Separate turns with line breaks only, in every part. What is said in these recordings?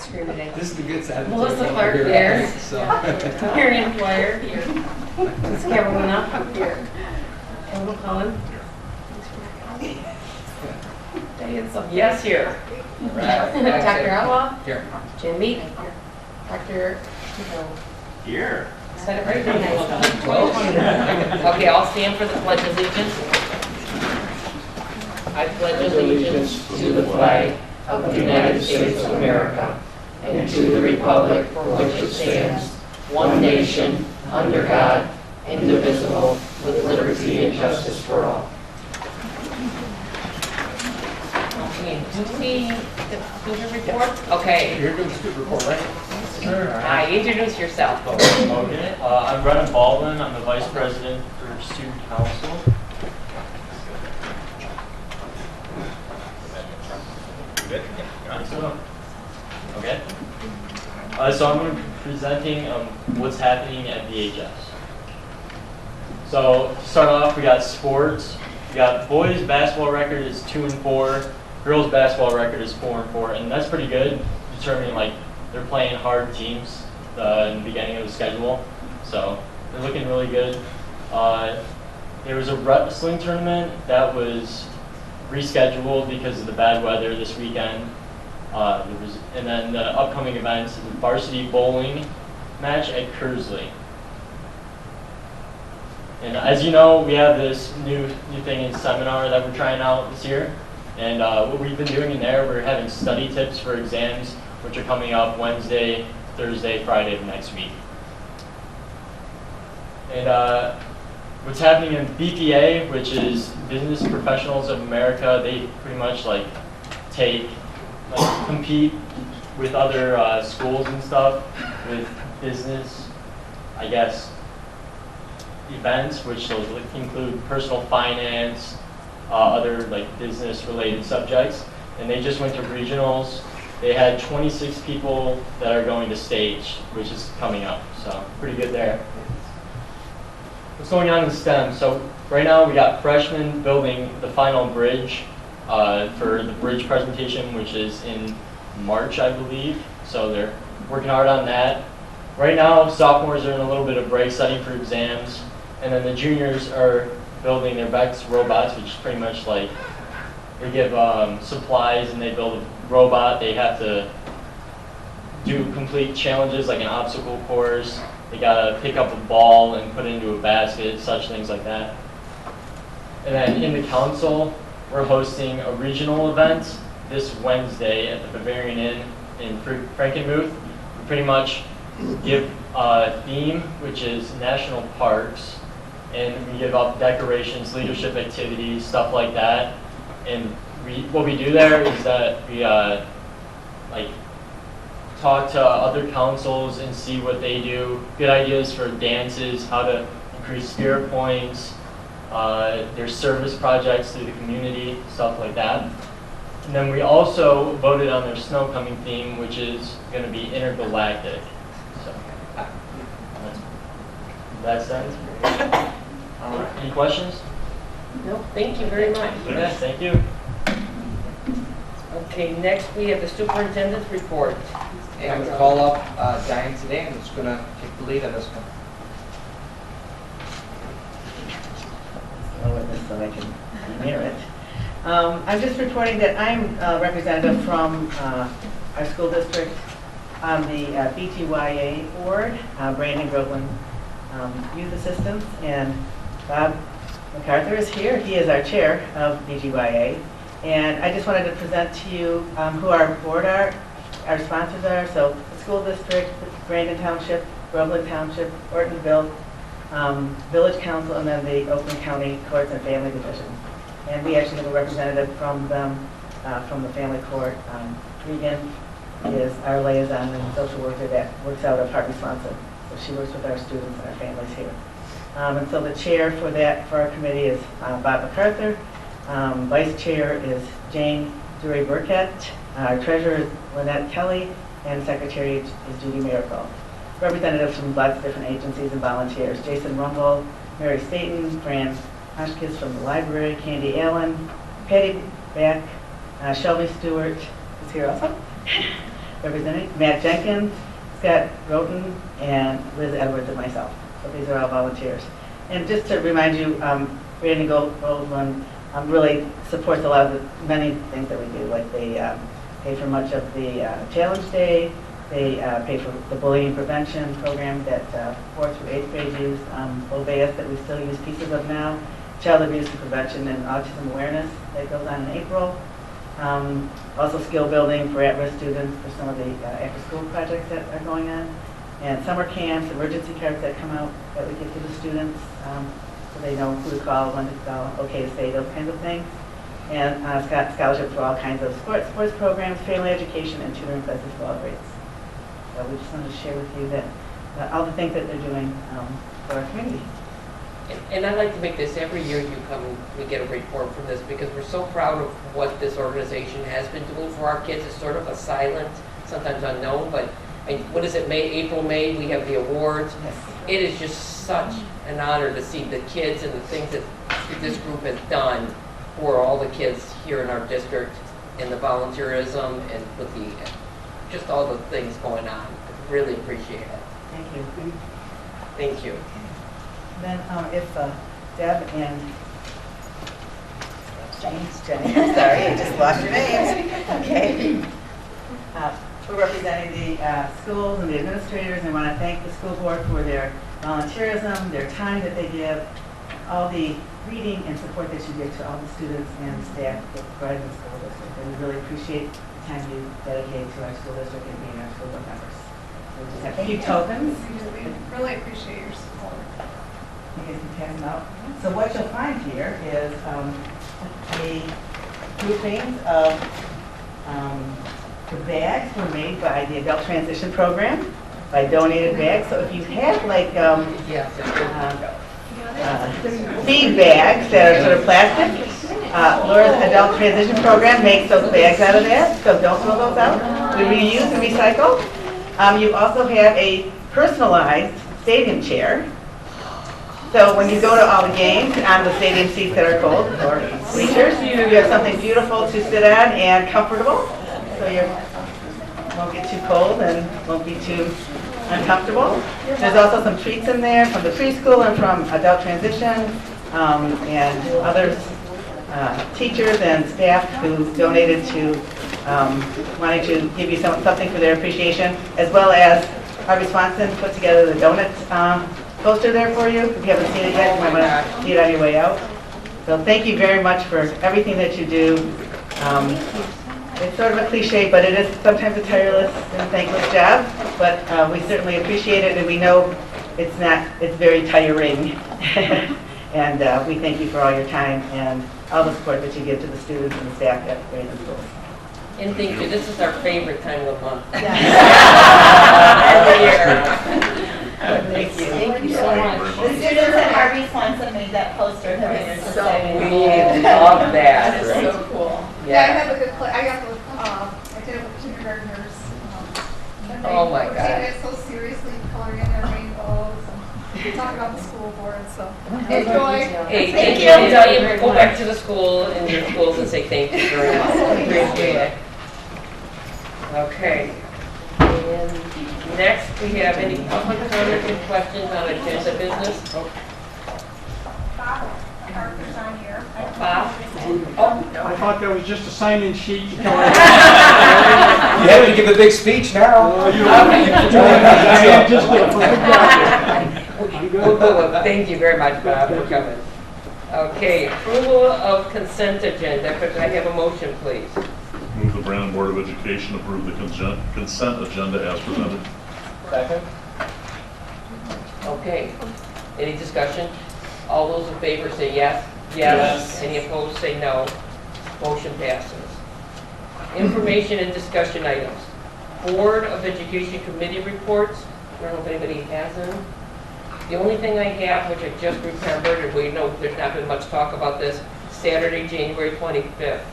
discriminate.
This is the good side.
Melissa Clark here.
So.
Marion Dwyer here. Miss Carolina here. Ellen McCullen. Diane Sub, yes here. Dr. Outlaw.
Here.
Jim Meek. Dr.
Here.
Said it right, didn't I? Okay, I'll stand for the pledge of allegiance. I pledge allegiance to the flag of the United States of America and to the republic for which it stands, one nation, under God, indivisible, with liberty and justice for all. Okay, do your report? Okay.
You're doing the student report, right? Sure.
Hi, introduce yourself.
Okay, I'm Brennan Baldwin. I'm the Vice President for Student Council. Okay. So I'm going to be presenting what's happening at VHS. So to start off, we got sports. We got boys basketball record is 2-4. Girls basketball record is 4-4, and that's pretty good, determining like they're playing hard teams in the beginning of the schedule. So they're looking really good. There was a wrestling tournament that was rescheduled because of the bad weather this weekend. And then the upcoming events, the varsity bowling match at Kersley. And as you know, we have this new thing in seminar that we're trying out this year. And what we've been doing in there, we're having study tips for exams, which are coming up Wednesday, Thursday, Friday of next week. And what's happening in BPA, which is Business Professionals of America, they pretty much like compete with other schools and stuff with business, I guess, events, which those include personal finance, other like business related subjects. And they just went to regionals. They had 26 people that are going to stage, which is coming up. So pretty good there. What's going on in STEM? So right now we got freshmen building the final bridge for the bridge presentation, which is in March, I believe. So they're working hard on that. Right now, sophomores are in a little bit of break studying for exams. And then the juniors are building their Vex robots, which is pretty much like they give supplies and they build a robot. They have to do complete challenges like an obstacle course. They gotta pick up a ball and put it into a basket, such things like that. And then in the council, we're hosting a regional event this Wednesday at the Bavarian Inn in Frankenmuth. We pretty much give a theme, which is national parks, and we give up decorations, leadership activities, stuff like that. And what we do there is that we like talk to other councils and see what they do, good ideas for dances, how to increase spirit points, there's service projects through the community, stuff like that. And then we also voted on their snow coming theme, which is going to be intergalactic. So that's that. Any questions?
No, thank you very much.
Yes, thank you.
Okay, next we have the superintendent's report.
And I'm going to call up Diane today, and who's going to take the lead on this one.
Lower this so I can near it. I'm just reporting that I'm a representative from our school district on the BTYA board, Brandon Groveland Youth Assistance, and Bob MacArthur is here. He is our chair of BTYA. And I just wanted to present to you who our board are, our sponsors are. So the school district, Brandon Township, Groveland Township, Ortonville, Village Council, and then the Oakland County Courts and Family Division. And we actually have a representative from them, from the family court. Regan is our liaison and social worker that works out of Harvey Swanson. So she works with our students and our families here. And so the chair for our committee is Bob MacArthur. Vice chair is Jane Dury Burkett. Our treasurer is Lynette Kelly, and secretary is Judy Miracle. Representatives from lots of different agencies and volunteers: Jason Rumble, Mary Staten, Fran Hoskins from the library, Candy Allen, Patty Beck, Shelby Stewart is here also, representing, Matt Jenkins, Scott Roten, and Liz Edwards and myself. So these are all volunteers. And just to remind you, Brandon Goldman really supports a lot of the many things that we do, like they pay for much of the Challenge Day, they pay for the bullying prevention program that 4th through 8th grade use, OBAS that we still use pieces of now, child abuse and prevention and autism awareness that goes on in April. Also skill building for at-risk students for some of the after-school projects that are going on. And summer camps, emergency cards that come out that we give to the students so they know who to call, when to call, okay to say, those kinds of things. And scholarships for all kinds of sports programs, family education, and tutoring classes for all grades. So we just wanted to share with you that all the things that they're doing for our community.
And I like to make this every year you come, we get a report from this because we're so proud of what this organization has been doing for our kids. It's sort of a silent, sometimes unknown, but what is it, April, May, we have the awards.
Yes.
It is just such an honor to see the kids and the things that this group has done for all the kids here in our district and the volunteerism and with the, just all the things going on. Really appreciate it.
Thank you.
Thank you.
Then if Deb and Jenny, I'm sorry, I just lost your names. Okay. We're representing the schools and the administrators, and I want to thank the school board for their volunteerism, their time that they give, all the reading and support that you give to all the students and staff that provide the school district. And we really appreciate the time you dedicate to our school district and being our school board members. So we just have a few tokens.
We really appreciate your support.
You guys can pass them out. So what you'll find here is a grouping of the bags were made by the Adult Transition Program, by donated bags. So if you have like feed bags that are sort of plastic, Laura's Adult Transition Program makes those bags out of that, so don't throw those out. We reuse and recycle. You also have a personalized stadium chair. So when you go to all the games on the stadium seats that are cold or bleachers, you have something beautiful to sit on and comfortable. So you won't get too cold and won't be too uncomfortable. There's also some treats in there from the preschool and from Adult Transition and others, teachers and staff who donated to wanting to give you something for their appreciation, as well as Harvey Swanson put together the donut poster there for you. If you haven't seen it yet, you might want to see it on your way out. So thank you very much for everything that you do. It's sort of a cliche, but it is sometimes a tireless and thankless job, but we certainly appreciate it, and we know it's very tiring. And we thank you for all your time and all the support that you give to the students and the staff at Brandon Schools.
And thank you. This is our favorite time of the month.
Yeah.
Every year.
Thank you.
Thank you so much.
The students at Harvey Swanson made that poster that we
We love that.
That is so cool.
Yeah.
Yeah, I have a good play. I did it with kindergartners. And they
Oh my
take
God.
it so seriously, coloring in their rainbows. And talk about the school board, so enjoy.
Hey,
Thank you.
And tell you, go back to the school and your schools and say thank you very much. Appreciate it. Okay. And next, we have any public comment or questions on agenda business?
Bob Parker's on here.
Bob?
I thought that was just a sign-in sheet.
You have to give a big speech now.
I just did a perfect job.
Thank you very much, Bob, for coming. Okay, approval of consent agenda. Could I have a motion, please?
Move the Brandon Board of Education approve the consent agenda as presented.
Second?
Okay. Any discussion? All those in favor say yes. Yes. Any opposed say no. Motion passes. Information and discussion items. Board of Education Committee reports. I don't know if anybody has them. The only thing I have, which I just remembered, and we know there's not been much talk about this, Saturday, January 25th,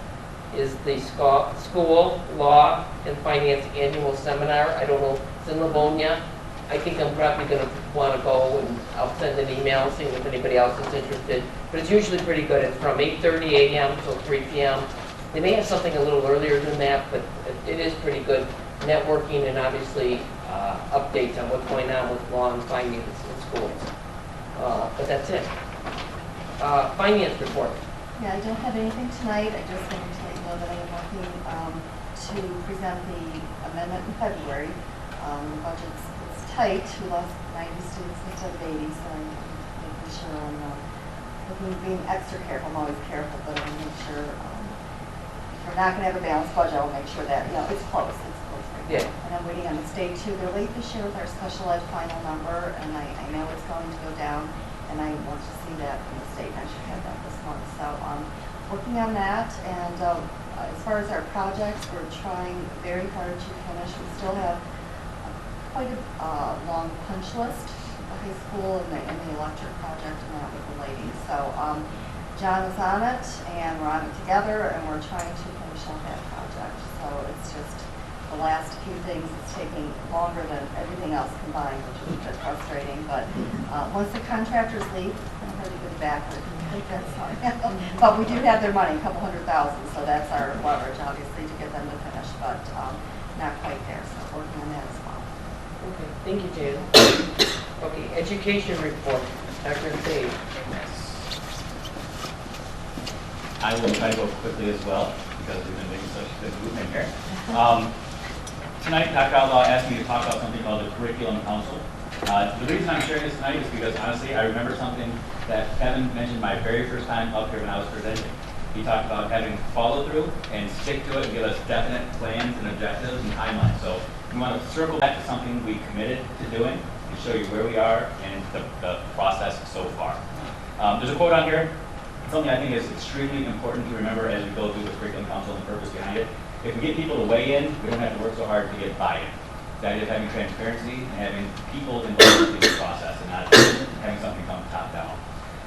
is the school law and finance annual seminar. I don't know, it's in Livonia. I think I'm probably going to want to go, and I'll send an email seeing if anybody else is interested. But it's usually pretty good. It's from 8:30 a.m. till 3 p.m. They may have something a little earlier than that, but it is pretty good networking, and obviously updates on what's going on with law and finance in schools. But that's it. Finance report.
Yeah, I don't have anything tonight. I just wanted to let you know that I am working to present the amendment in February. The budget's it's tight. We lost 90 students instead of 80, so I'm making sure I'm being extra careful. I'm always careful, but I want to make sure if we're not going to have a balanced budget, I'll make sure that, it's close. It's close right now.
Yeah.
And I'm waiting on the state too. They're late this year with our special ed final number, and I know it's going to go down. And I want to see that from the state. I should have that this month. So working on that. And as far as our projects, we're trying very hard to finish. We still have quite a long punch list at the high school and the electric project and that with the ladies. So John is on it, and we're on it together, and we're trying to finish out that project. So it's just the last few things. It's taking longer than everything else combined, which is a bit frustrating. But once the contractors leave, it's kind of hard to get back. But we do have their money, a couple $100,000, so that's our leverage, obviously, to get them to finish. But not quite there, so working on that as well.
Okay, thank you, Janet. Okay, education report. Dr. Sage.
I will try to go quickly as well, because we've been making such a good movement here. Tonight, Dr. Outlaw asked me to talk about something called the Curriculum Council. The reason I'm sharing this tonight is because, honestly, I remember something that Kevin mentioned my very first time up here when I was presenting. He talked about having follow through and stick to it and give us definite plans and objectives and timelines. So we want to circle back to something we committed to doing and show you where we are and the process so far. There's a quote on here. It's something I think is extremely important to remember as we go through the Curriculum Council and the purpose behind it. If we get people to weigh in, we don't have to work so hard to get buy-in. The idea of having transparency and having people involved in the process and not having something come top down.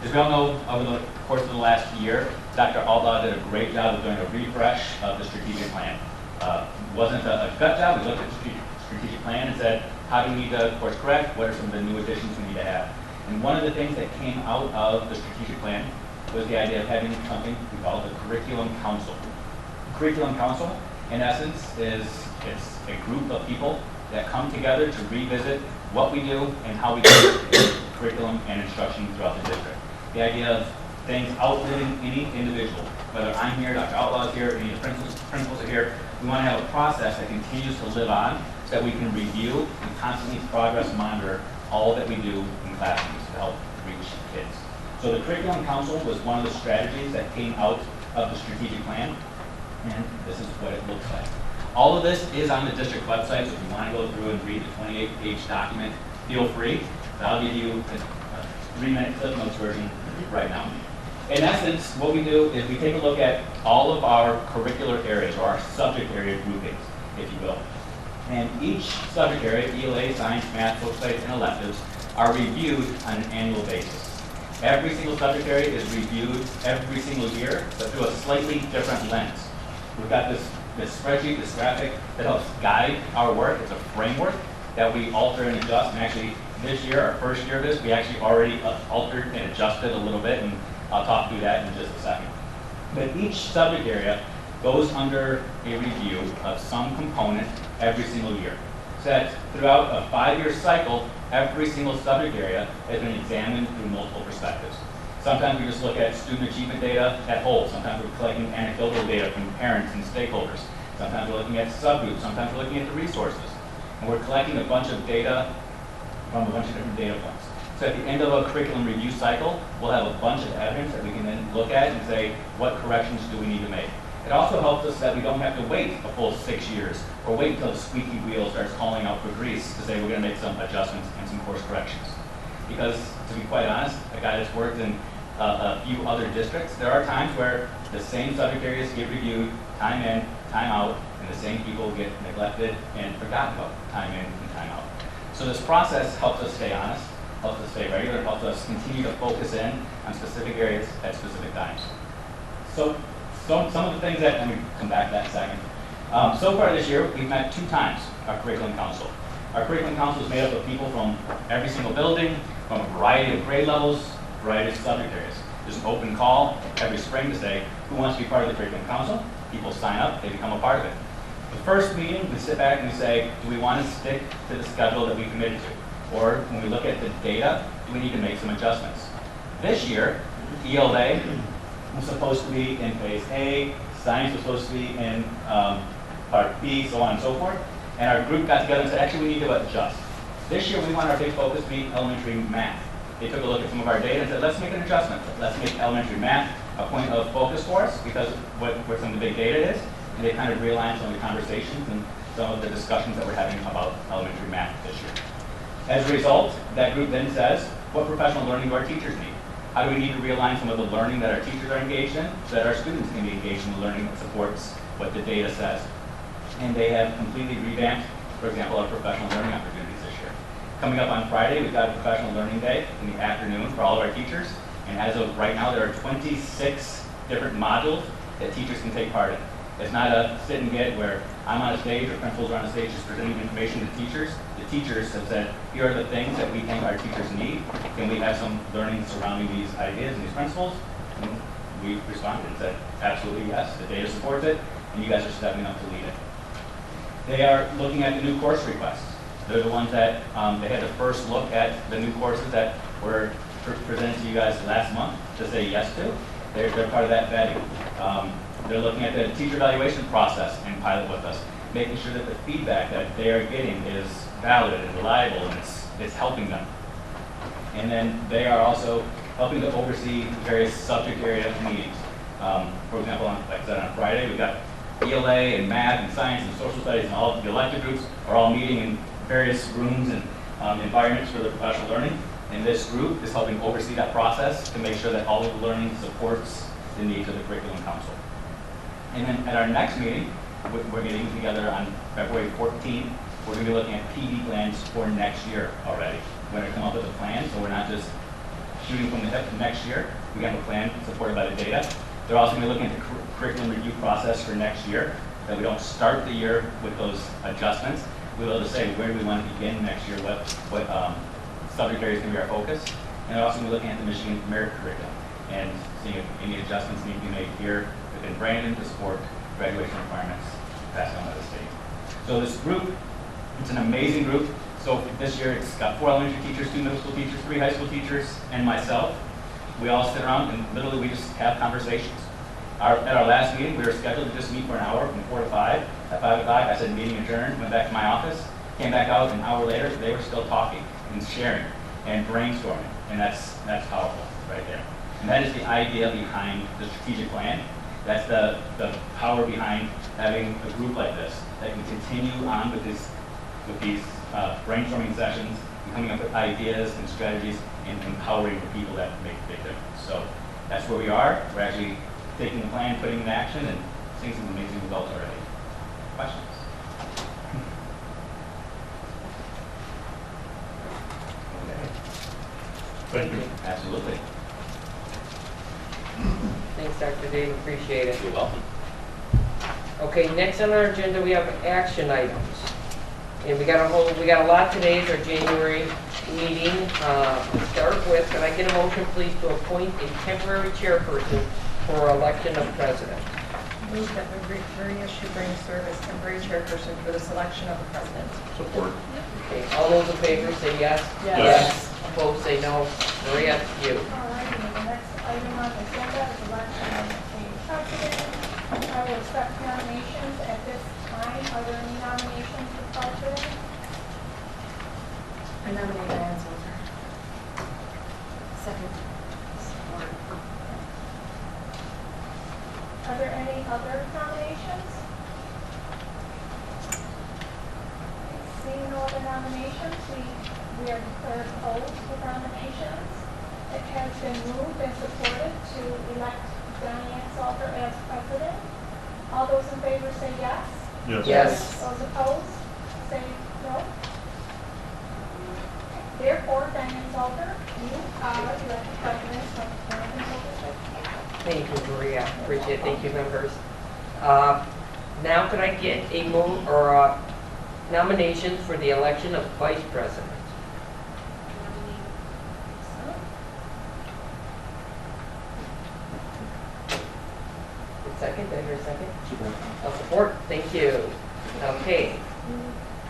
As we all know, over the course of the last year, Dr. Outlaw did a great job of doing a refresh of the strategic plan. It wasn't a gut job. We looked at the strategic plan and said, how do we need to course correct? What are some of the new additions we need to have? And one of the things that came out of the strategic plan was the idea of having something we call the Curriculum Council. Curriculum Council, in essence, it's a group of people that come together to revisit what we do and how we do curriculum and instruction throughout the district. The idea of things outliving any individual, whether I'm here, Dr. Outlaw is here, any of the principals are here, we want to have a process that continues to live on so that we can review and constantly progress monitor all that we do in classrooms to help reach kids. So the Curriculum Council was one of the strategies that came out of the strategic plan, and this is what it looks like. All of this is on the district website, so if you want to go through and read the 28-page document, feel free. I'll give you a 3-minute Cliff Notes version right now. In essence, what we do is we take a look at all of our curricular areas, or our subject area groupings, if you will. And each subject area, ELA, science, math, social studies, and electives, are reviewed on an annual basis. Every single subject area is reviewed every single year, but through a slightly different lens. We've got this spreadsheet, this graphic that helps guide our work. It's a framework that we alter and adjust. And actually, this year, our first year of this, we actually already altered and adjusted a little bit, and I'll talk through that in just a second. But each subject area goes under a review of some component every single year. So that throughout a 5-year cycle, every single subject area has been examined through multiple perspectives. Sometimes we just look at student achievement data at whole. Sometimes we're collecting anecdotal data from parents and stakeholders. Sometimes we're looking at subgroups. Sometimes we're looking at the resources. And we're collecting a bunch of data from a bunch of different data points. So at the end of a curriculum review cycle, we'll have a bunch of evidence that we can then look at and say, what corrections do we need to make? It also helps us that we don't have to wait a full 6 years or wait until the squeaky wheel starts calling out for grease to say we're going to make some adjustments and some course corrections. Because, to be quite honest, a guy that's worked in a few other districts, there are times where the same subject areas get reviewed, time in, time out, and the same people get neglected and forgotten about time in and time out. So this process helps us stay honest, helps us stay regular, helps us continue to focus in on specific areas at specific times. So some of the things that, and we come back to that in a second. So far this year, we've met 2 times our Curriculum Council. Our Curriculum Council is made up of people from every single building, from a variety of grade levels, variety of subject areas. There's an open call every spring to say, who wants to be part of the Curriculum Council? People sign up, they become a part of it. The first meeting, we sit back and we say, do we want to stick to the schedule that we committed to? Or when we look at the data, do we need to make some adjustments? This year, ELA was supposed to be in phase A, science was supposed to be in part B, so on and so forth. And our group got together and said, actually, we need to adjust. This year, we want our big focus to be elementary math. They took a look at some of our data and said, let's make an adjustment. Let's make elementary math a point of focus for us because of what some of the big data is. And they kind of realigned some of the conversations and some of the discussions that we're having about elementary math this year. As a result, that group then says, what professional learning do our teachers need? How do we need to realign some of the learning that our teachers are engaged in so that our students can be engaged in the learning that supports what the data says? And they have completely revamped, for example, our professional learning opportunities this year. Coming up on Friday, we've got a professional learning day in the afternoon for all of our teachers. And as of right now, there are 26 different modules that teachers can take part in. It's not a sit and get where I'm on a stage or principals are on a stage just presenting information to teachers. The teachers have said, here are the things that we think our teachers need. Can we have some learning surrounding these ideas and these principles? And we responded and said, absolutely yes. The data supports it, and you guys are stepping up to lead it. They are looking at the new course requests. They're the ones that they had the first look at the new courses that were presented to you guys last month to say yes to. They're part of that vetting. They're looking at the teacher evaluation process and pilot with us, making sure that the feedback that they are getting is valid and reliable and it's helping them. And then they are also helping to oversee various subject area meetings. For example, like I said, on Friday, we've got ELA and math and science and social studies and all of the elective groups are all meeting in various rooms and environments for the professional learning. And this group is helping oversee that process to make sure that all of the learning supports the needs of the curriculum council. And then at our next meeting, we're getting together on February 14th. We're going to be looking at PD plans for next year already. We're going to come up with a plan, so we're not just shooting from the hip next year. We have a plan supported by the data. They're also going to be looking at the curriculum review process for next year, that we don't start the year with those adjustments. We'll be able to say where do we want to begin next year, what subject areas can be our focus. And they're also going to be looking at the Michigan Merit Curriculum and seeing if any adjustments need to be made here within Brandon to support graduation requirements passed on by the state. So this group, it's an amazing group. So this year it's got 4 elementary teachers, 2 middle school teachers, 3 high school teachers, and myself. We all sit around and literally we just have conversations. At our last meeting, we were scheduled to just meet for an hour from 4 to 5. At 5 o'clock, I said meeting adjourned, went back to my office, came back out an hour later, they were still talking and sharing and brainstorming. And that's powerful right there. And that is the idea behind the strategic plan. That's the power behind having a group like this that can continue on with these brainstorming sessions, and coming up with ideas and strategies, and empowering the people that make a big difference. So that's where we are. We're actually taking the plan, putting it in action, and seeing some amazing results already. Questions?
Thank you.
Absolutely.
Thanks, Dr. Dave, appreciate it.
You're welcome.
Okay, next on our agenda, we have action items. And we got a lot today, it's our January meeting. To start with, can I get a motion, please, to appoint a temporary chairperson for election of president?
Move that Maria should bring serve as temporary chairperson for the selection of the president.
Support.
Okay, all those in favor say yes.
Yes.
Opposed, say no. Maria, you.
All righty, the next item on the agenda is election of a president. I will accept nominations at this time. Are there any nominations for president? I nominate Diane Salter.
Second.
Are there any other nominations? Seeing no other nominations, we are declared closed with nominations. It has been moved and supported to elect Diane Salter as president. All those in favor say yes.
Yes.
Yes.
Those opposed, say no. Therefore, Diane Salter, you are elected president of the Brandon School District.
Thank you, Maria. Appreciate it. Thank you, members. Now could I get a move or nominations for the election of vice president? Second, did I hear a second?
Support.
I'll support. Thank you. Okay.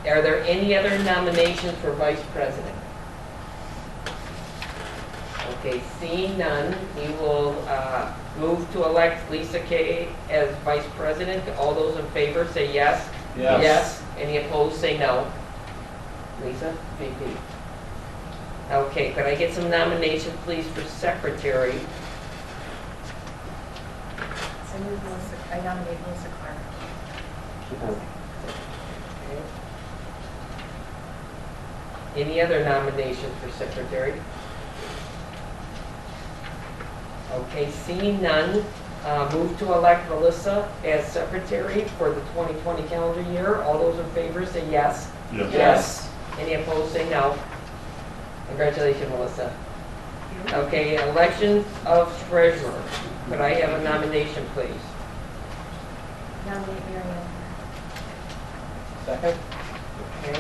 Are there any other nominations for vice president? Okay, seeing none, we will move to elect Lisa Kay as vice president. All those in favor say yes.
Yes.
Yes. Any opposed say no. Lisa, VP. Okay, could I get some nominations, please, for secretary?
I nominate Melissa Clark.
Any other nominations for secretary? Okay, seeing none, move to elect Melissa as secretary for the 2020 calendar year. All those in favor say yes.
Yes.
Any opposed say no. Congratulations, Melissa. Okay, election of treasurer. Could I have a nomination, please?
Nominate Marion.
Second?
Okay.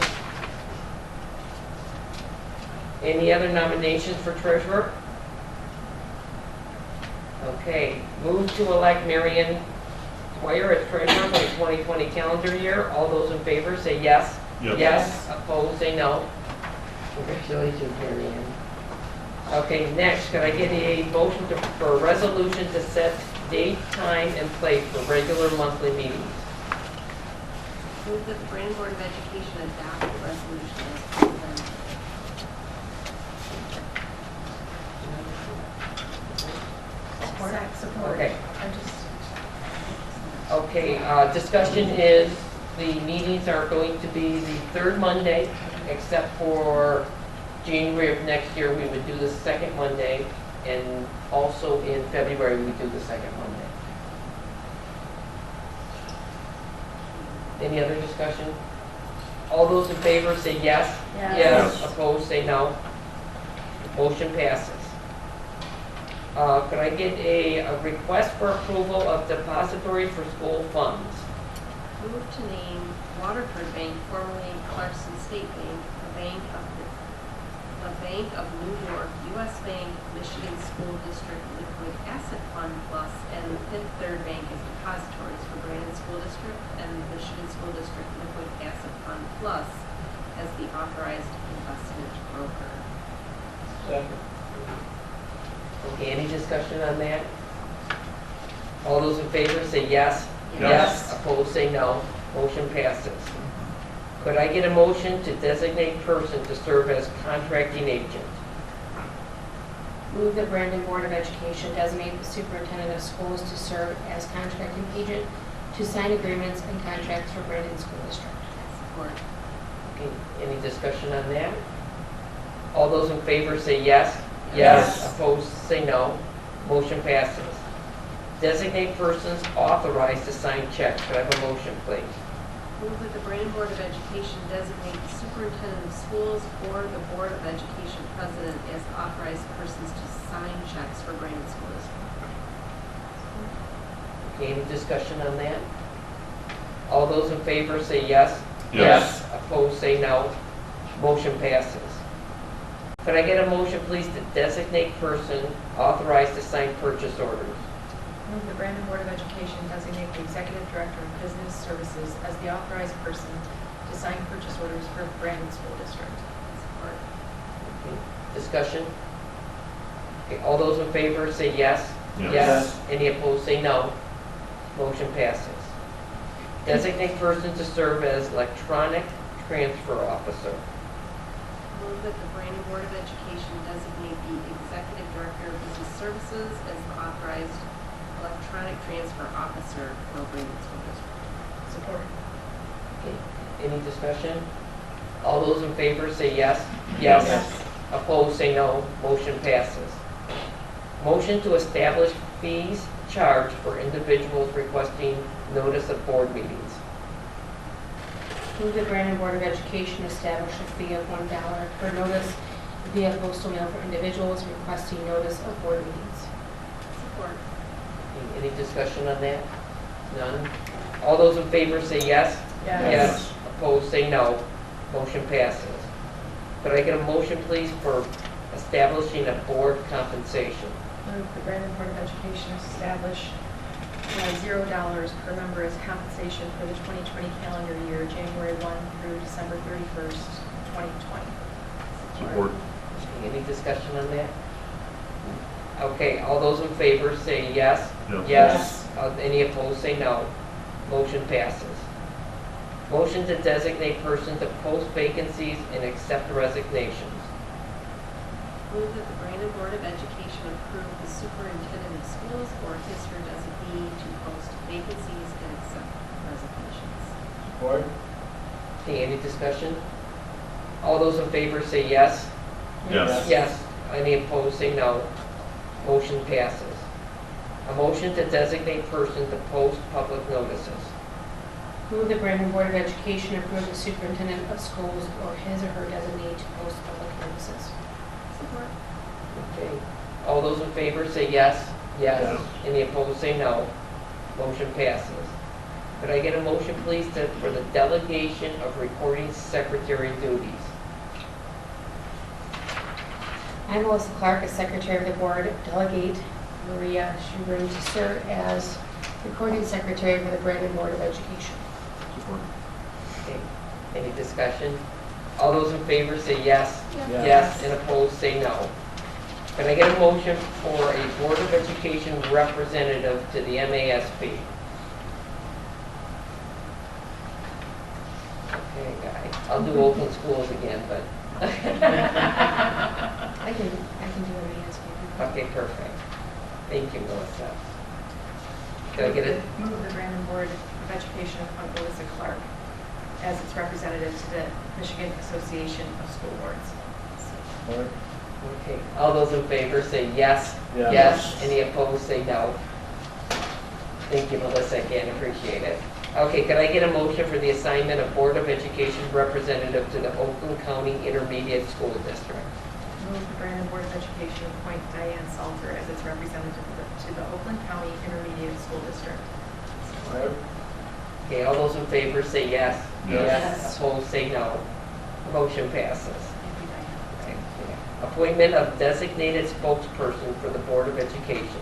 Any other nominations for treasurer? Okay, move to elect Marion Dwyer as treasurer for the 2020 calendar year. All those in favor say yes. Yes. Opposed say no. Congratulations, Marion. Okay, next, could I get a motion for a resolution to set date, time, and place for regular monthly meetings?
Move that the Brandon Board of Education adopt the resolution as presented.
Support.
Okay. Okay, discussion is the meetings are going to be the third Monday, except for January of next year, we would do the second Monday, and also in February, we do the second Monday. Any other discussion? All those in favor say yes.
Yes.
Opposed, say no. Motion passes. Could I get a request for approval of depository for school funds?
Move to name Waterford Bank, formerly Clarkson State Bank, the Bank of New York, U.S. Bank, Michigan School District Liquid Asset Fund Plus, and the Fifth Third Bank as depositories for Brandon School District and Michigan School District Liquid Asset Fund Plus as the authorized investment broker.
Second.
Okay, any discussion on that? All those in favor say yes.
Yes.
Opposed, say no. Motion passes. Could I get a motion to designate person to serve as contracting agent?
Move the Brandon Board of Education designate the superintendent of schools to serve as contracting agent to sign agreements and contracts for Brandon School District. Support.
Okay, any discussion on that? All those in favor say yes.
Yes.
Opposed, say no. Motion passes. Designate persons authorized to sign checks. Could I have a motion, please?
Move that the Brandon Board of Education designate the superintendent of schools or the Board of Education president as authorized persons to sign checks for Brandon School District.
Okay, any discussion on that? All those in favor say yes.
Yes.
Opposed, say no. Motion passes. Could I get a motion, please, to designate person authorized to sign purchase orders?
Move the Brandon Board of Education designate the Executive Director of Business Services as the authorized person to sign purchase orders for Brandon School District.
Support.
Okay, discussion? Okay, all those in favor say yes.
Yes.
Any opposed say no. Motion passes. Designate person to serve as electronic transfer officer.
Move that the Brandon Board of Education designate the Executive Director of Business Services as the authorized electronic transfer officer for Brandon School District.
Support.
Okay, any discussion? All those in favor say yes.
Yes.
Opposed say no. Motion passes. Motion to establish fees charged for individuals requesting notice of board meetings.
Move the Brandon Board of Education establish a fee of $1 per notice via postal mail for individuals requesting notice of board meetings. Support.
Any discussion on that? None? All those in favor say yes.
Yes.
Opposed say no. Motion passes. Could I get a motion, please, for establishing a board compensation?
Move the Brandon Board of Education establish $0 per member as compensation for the 2020 calendar year, January 1 through December 31st, 2020.
Support.
Any discussion on that? Okay, all those in favor say yes.
Yes.
Yes. Any opposed say no. Motion passes. Motion to designate person to post vacancies and accept resignations.
Move that the Brandon Board of Education approve the superintendent of schools or his or her designee to post vacancies and accept resignations.
Support.
Okay, any discussion? All those in favor say yes.
Yes.
Yes. Any opposed say no. Motion passes. A motion to designate person to post public notices.
Move the Brandon Board of Education approve the superintendent of schools or his or her designee to post public notices.
Support.
Okay. All those in favor say yes. Yes.
Yes.
Any opposed say no. Motion passes. Could I get a motion, please, for the delegation of recording secretary duties?
I, Melissa Clark, as Secretary of the Board, delegate Maria Schubrin to serve as recording secretary for the Brandon Board of Education.
Support.
Okay. Any discussion? All those in favor say yes.
Yes.
Yes. And opposed say no. Can I get a motion for a Board of Education representative to the MASP? Okay, guy. I'll do open schools again, but.
I can do what he asks
Okay, perfect. Thank you, Melissa. Can I get it?
Move the Brandon Board of Education appoint Melissa Clark as its representative to the Michigan Association of School Boards.
Support.
Okay, all those in favor say yes.
Yes.
Yes. Any opposed say no. Thank you, Melissa, again, appreciate it. Okay, can I get a motion for the assignment of Board of Education representative to the Oakland County Intermediate School District?
Move the Brandon Board of Education appoint Diane Salter as its representative to the Oakland County Intermediate School District.
Support.
Okay, all those in favor say yes.
Yes.
Opposed say no. Motion passes.
Thank you, Diane.
Thank you. Appointment of designated spokesperson for the Board of Education.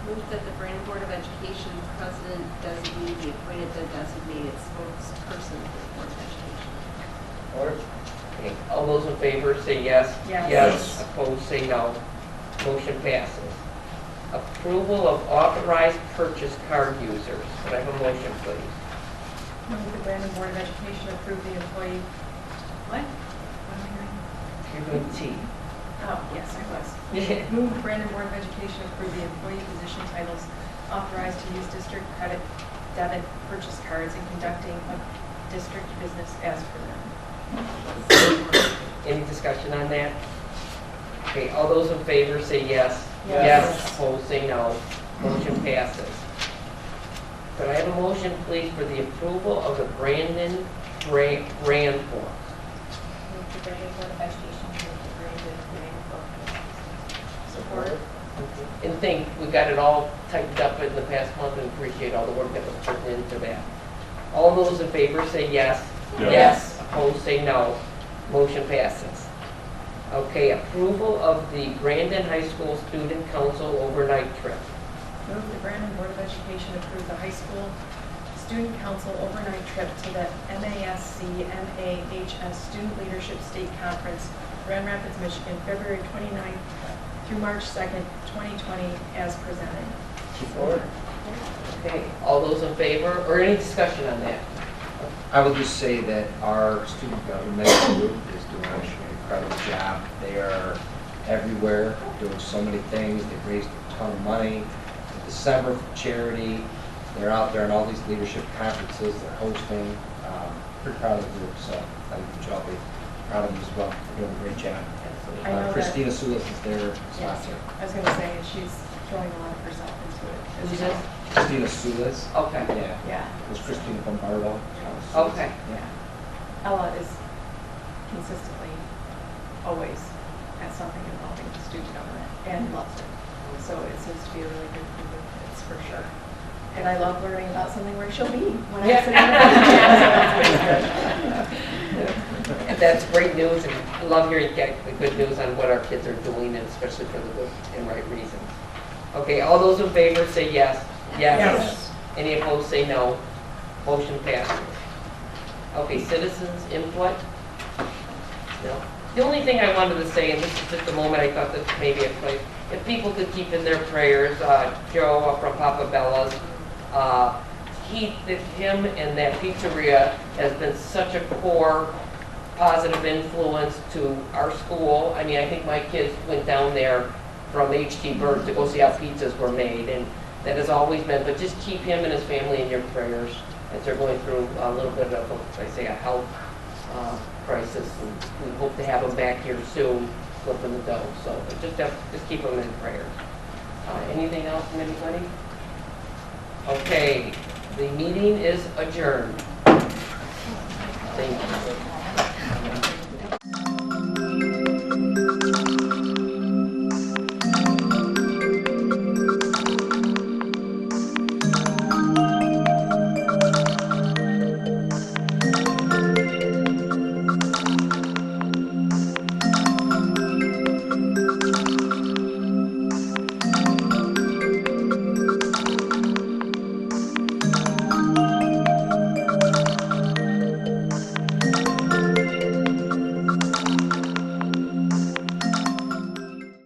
Move that the Brandon Board of Education president designee be appointed the designated spokesperson for the Board of Education.
Support.
Okay, all those in favor say yes.
Yes.
Yes.
Opposed say no. Motion passes. Approval of authorized purchase card users. Could I have a motion, please?
Move the Brandon Board of Education approve the employee, what? What am I hearing?
You're doing T.
Oh, yes, I was. Move the Brandon Board of Education approve the employee position titles authorized to use district credit debit purchase cards in conducting a district business as per them.
Any discussion on that? Okay, all those in favor say yes.
Yes.
Opposed say no. Motion passes. Could I have a motion, please, for the approval of the Brandon Brand forms?
Move the Brandon Board of Education to the Brandon Brand Book. Support.
And think, we got it all typed up in the past month and appreciate all the work that was put into that. All those in favor say yes.
Yes.
Opposed say no. Motion passes. Okay, approval of the Brandon High School Student Council overnight trip.
Move the Brandon Board of Education approve the high school student council overnight trip to the MASC MAHS Student Leadership State Conference, Grand Rapids, Michigan, February 29th through March 2nd, 2020, as presented.
Support.
Okay, all those in favor, or any discussion on that?
I will just say that our student government group is doing an incredible job. They are everywhere, doing so many things. They've raised a ton of money. In December for charity. They're out there in all these leadership conferences they're hosting. Pretty proud of the group, so I think you should all be proud of them as well. They're doing a great job.
I know that-
Christina Sulis is their
Yes,
sponsor.
I was going to say, she's throwing a lot of herself into it. as
Who's
well.
this?
Christina Sulis.
Okay,
Yeah.
Yeah,
It was Christina Bombardo.
okay.
yeah. Ella is consistently always has something involving the student government and loves it. So it seems to be a really good group of kids for sure. And I love learning about something where she'll be when I sit in the
That's great news, and I love hearing the good news on what our kids are doing, and especially for the good and right reasons. Okay, all those in favor say yes. Yes. Any opposed, say no. Motion passes. Okay, citizens input? No. The only thing I wanted to say, and this is just a moment I thought that maybe if people could keep in their prayers, Joe from Papa Bella's, him and that pizzeria has been such a core positive influence to our school. I mean, I think my kids went down there from H.T. Bird to go see how pizzas were made, and that has always been, but just keep him and his family in your prayers as they're going through a little bit of, a health crisis, and we hope to have him back here soon, flipping the dough. So just keep him in prayers. Anything else from anybody? Okay, the meeting is adjourned. Thank you.